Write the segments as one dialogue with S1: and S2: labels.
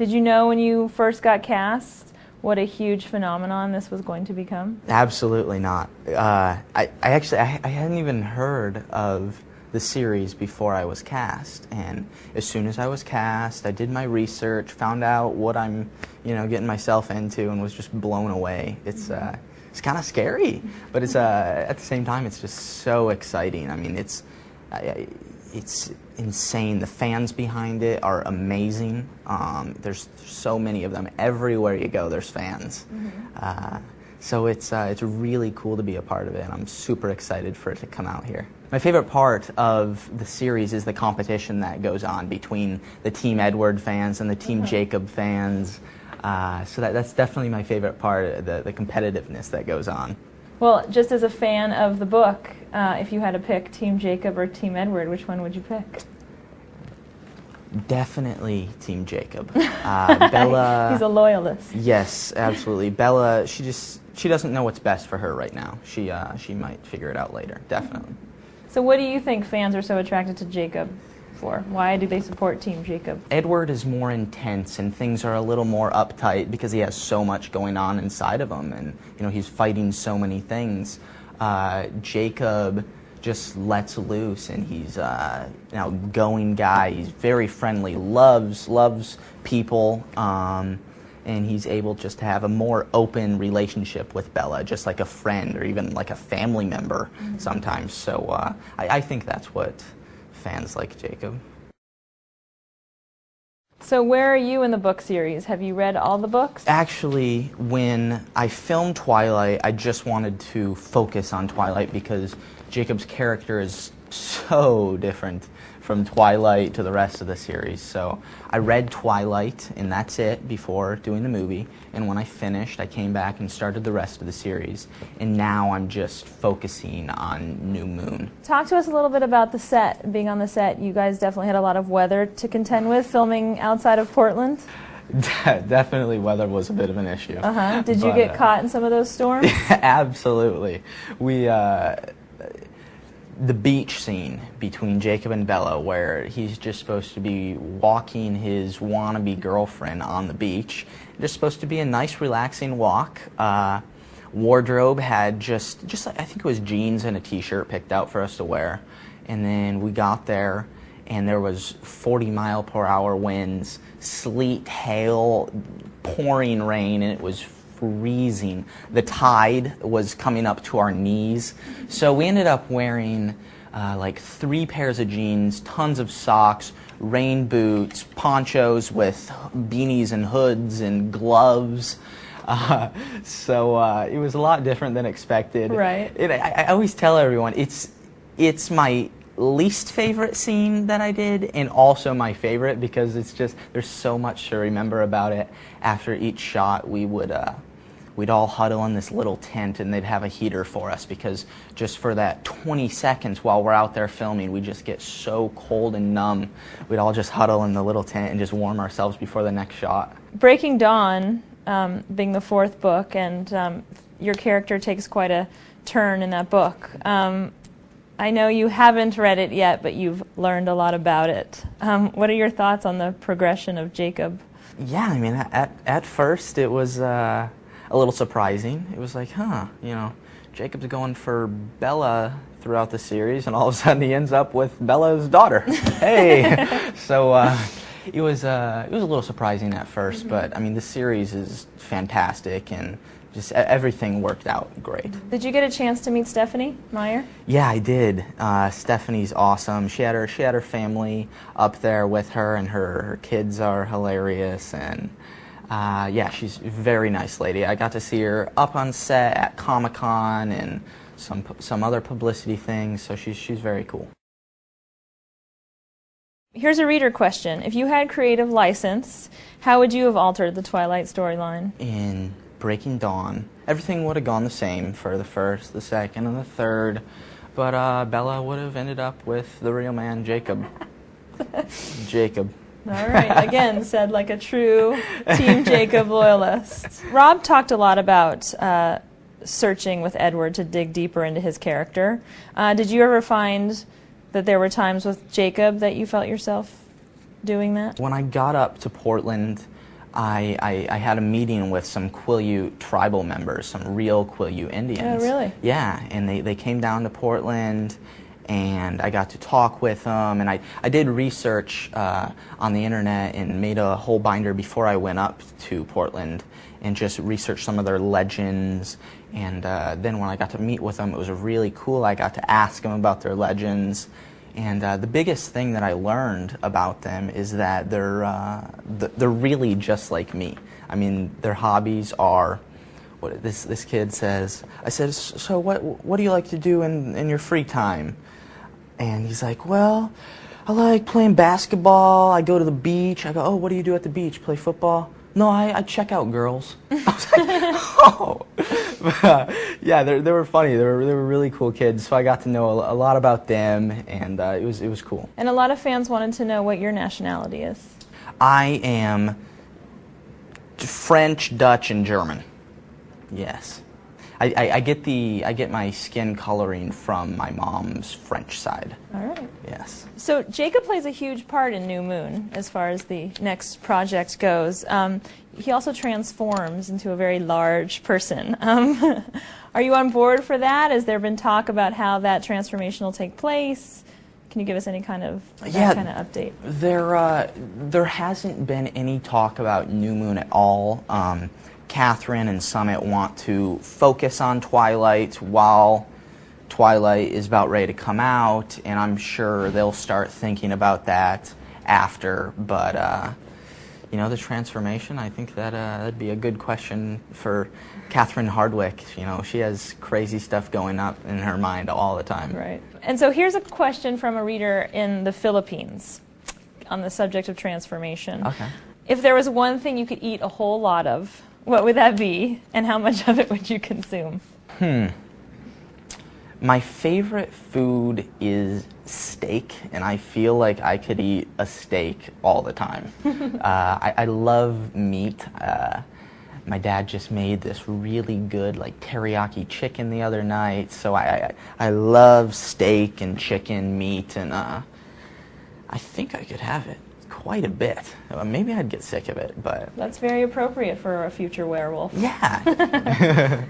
S1: Did you know when you first got cast what a huge phenomenon this was going to become?
S2: Absolutely not. I hadn't even heard of the series before I was cast, and as soon as I was cast, I did my research, found out what I'm, getting myself into, and was just blown away. It's kind of scary, but it's at the same time it's just so exciting. I mean, it's insane. The fans behind it are amazing. There's so many of them. Everywhere you go, there's fans. So it's really cool to be a part of it, and I'm super excited for it to come out here. My favorite part of the series is the competition that goes on between the Team Edward fans and the Team Jacob fans. So that's definitely my favorite part, the competitiveness that goes on.
S1: Well, just as a fan of the book, if you had to pick Team Jacob or Team Edward, which one would you pick?
S2: Definitely Team Jacob. Bella...
S1: He's a loyalist.
S2: Yes, absolutely. Bella, she doesn't know what's best for her right now. She might figure it out later, definitely.
S1: So what do you think fans are so attracted to Jacob for? Why do they support Team Jacob?
S2: Edward is more intense, and things are a little more uptight because he has so much going on inside of him, and he's fighting so many things. Jacob just lets loose, and he's an outgoing guy. He's very friendly, loves people, and he's able just to have a more open relationship with Bella, just like a friend or even like a family member sometimes. So I think that's what fans like Jacob.
S1: So where are you in the book series? Have you read all the books?
S2: Actually, when I filmed Twilight, I just wanted to focus on Twilight because Jacob's character is so different from Twilight to the rest of the series. So I read Twilight, and that's it, before doing the movie. And when I finished, I came back and started the rest of the series. And now I'm just focusing on New Moon.
S1: Talk to us a little bit about the set. Being on the set, you guys definitely had a lot of weather to contend with, filming outside of Portland.
S2: Definitely weather was a bit of an issue.
S1: Did you get caught in some of those storms?
S2: Absolutely. The beach scene between Jacob and Bella, where he's just supposed to be walking his wannabe girlfriend on the beach. Just supposed to be a nice, relaxing walk. Wardrobe had just I think it was jeans and a t-shirt picked out for us to wear. And then we got there, and there was 40-mile-per-hour winds, sleet, hail, pouring rain, and it was freezing. The tide was coming up to our knees. So we ended up wearing like 3 pairs of jeans, tons of socks, rain boots, ponchos with beanies and hoods and gloves. So it was a lot different than expected.
S1: Right.
S2: I always tell everyone it's my least favorite scene that I did, and also my favorite because it's just there's so much to remember about it. After each shot, we'd all huddle in this little tent, and they'd have a heater for us because just for that 20 seconds while we're out there filming, we just get so cold and numb. We'd all just huddle in the little tent and just warm ourselves before the next shot.
S1: Breaking Dawn, being the 4th book, and your character takes quite a turn in that book. I know you haven't read it yet, but you've learned a lot about it. What are your thoughts on the progression of Jacob?
S2: Yeah, I mean, at first it was a little surprising. It was like, Jacob's going for Bella throughout the series, and all of a sudden he ends up with Bella's daughter. Hey! So it was a little surprising at first, but I mean, the series is fantastic, and just everything worked out great.
S1: Did you get a chance to meet Stephanie Meyer?
S2: Yeah, I did. Stephanie's awesome. She had her family up there with her, and her kids are hilarious, and yeah, she's a very nice lady. I got to see her up on set at Comic-Con and some other publicity things, so she's very cool.
S1: Here's a reader question. If you had creative license, how would you have altered the Twilight storyline?
S2: In Breaking Dawn, everything would have gone the same for the 1st, the 2nd, and the 3rd, but Bella would have ended up with the real man, Jacob. Jacob.
S1: All right, again, said like a true Team Jacob loyalist. Rob talked a lot about searching with Edward to dig deeper into his character. Did you ever find that there were times with Jacob that you felt yourself doing that?
S2: When I got up to Portland, I had a meeting with some Quileute tribal members, some real Quileute Indians.
S1: Oh, really?
S2: Yeah, and they came down to Portland, and I got to talk with them, and I did research on the internet and made a whole binder before I went up to Portland and just researched some of their legends. And then when I got to meet with them, it was really cool. I got to ask them about their legends. And the biggest thing that I learned about them is that they're really just like me. I mean, their hobbies are, what this kid says. I said, so what do you like to do in your free time? And he's like, well, I like playing basketball. I go to the beach. I go, oh, what do you do at the beach? Play football? No, I check out girls. I was like, oh. Yeah, they were funny. They were really cool kids. So I got to know a lot about them, and it was cool.
S1: And a lot of fans wanted to know what your nationality is.
S2: I am French, Dutch, and German. Yes. I get my skin coloring from my mom's French side.
S1: All right.
S2: Yes.
S1: So Jacob plays a huge part in New Moon as far as the next project goes. He also transforms into a very large person. Are you on board for that? Has there been talk about how that transformation will take place? Can you give us any kind of update?
S2: There hasn't been any talk about New Moon at all. Catherine and Summit want to focus on Twilight while Twilight is about ready to come out, and I'm sure they'll start thinking about that after. But the transformation, I think that'd be a good question for Catherine Hardwicke. She has crazy stuff going up in her mind all the time.
S1: Right. And so here's a question from a reader in the Philippines on the subject of transformation.
S2: Okay.
S1: If there was one thing you could eat a whole lot of, what would that be, and how much of it would you consume?
S2: My favorite food is steak, and I feel like I could eat a steak all the time. I love meat. My dad just made this really good teriyaki chicken the other night, so I love steak and chicken meat, and I think I could have it quite a bit. Maybe I'd get sick of it, but...
S1: That's very appropriate for a future werewolf.
S2: Yeah.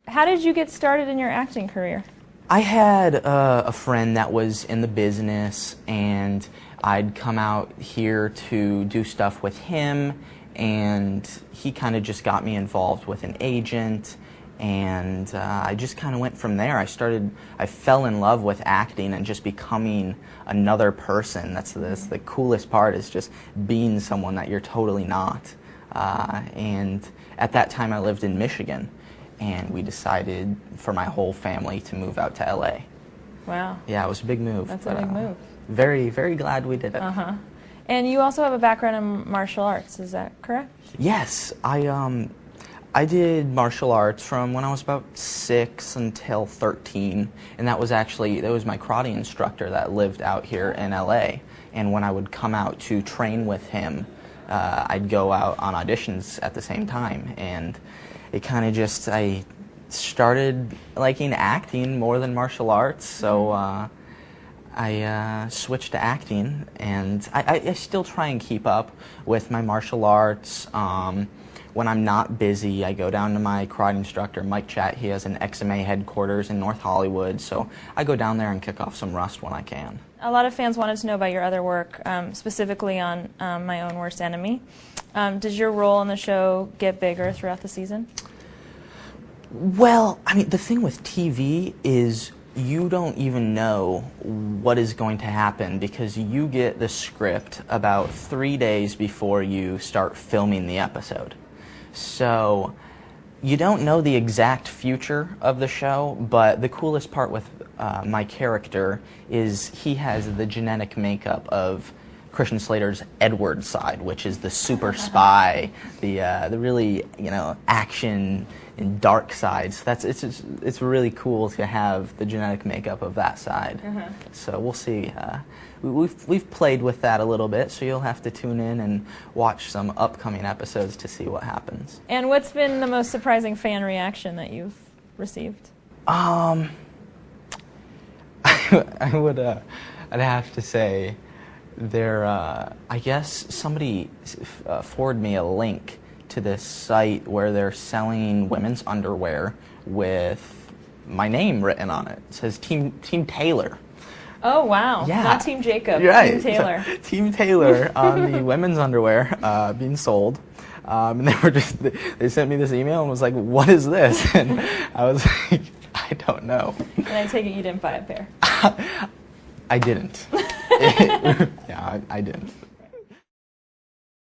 S1: How did you get started in your acting career?
S2: I had a friend that was in the business, and I'd come out here to do stuff with him, and he kind of just got me involved with an agent, and I just kind of went from there. I fell in love with acting and just becoming another person. That's the coolest part, is just being someone that you're totally not. And at that time I lived in Michigan, and we decided for my whole family to move out to LA.
S1: Wow.
S2: Yeah, it was a big move.
S1: That's a big move.
S2: Very, very glad we did it.
S1: Uh-huh. And you also have a background in martial arts, is that correct?
S2: Yes, I did martial arts from when I was about 6 until 13, and that was my karate instructor that lived out here in LA. And when I would come out to train with him, I'd go out on auditions at the same time, and it kind of I started liking acting more than martial arts, so I switched to acting, and I still try and keep up with my martial arts. When I'm not busy, I go down to my karate instructor, Mike Chat. He has an XMA headquarters in North Hollywood, so I go down there and kick off some rust when I can.
S1: A lot of fans wanted to know about your other work, specifically on My Own Worst Enemy. Did your role on the show get bigger throughout the season?
S2: Well, I mean, the thing with TV is you don't even know what is going to happen, because you get the script about 3 days before you start filming the episode. So you don't know the exact future of the show, but the coolest part with my character is he has the genetic makeup of Christian Slater's Edward side, which is the super spy, the really action and dark sides. It's really cool to have the genetic makeup of that side. So we'll see. We've played with that a little bit, so you'll have to tune in and watch some upcoming episodes to see what happens.
S1: And what's been the most surprising fan reaction that you've received?
S2: I'd have to say I guess somebody forwarded me a link to this site where they're selling women's underwear with my name written on it. It says Team Taylor.
S1: Oh, wow.
S2: Yeah.
S1: Not Team Jacob,
S2: Right.
S1: Team Taylor.
S2: Team Taylor on the women's underwear being sold. And they sent me this email and was like, what is this? And I was like, I don't know.
S1: And I take it you didn't buy a pair.
S2: I didn't. Yeah, I didn't.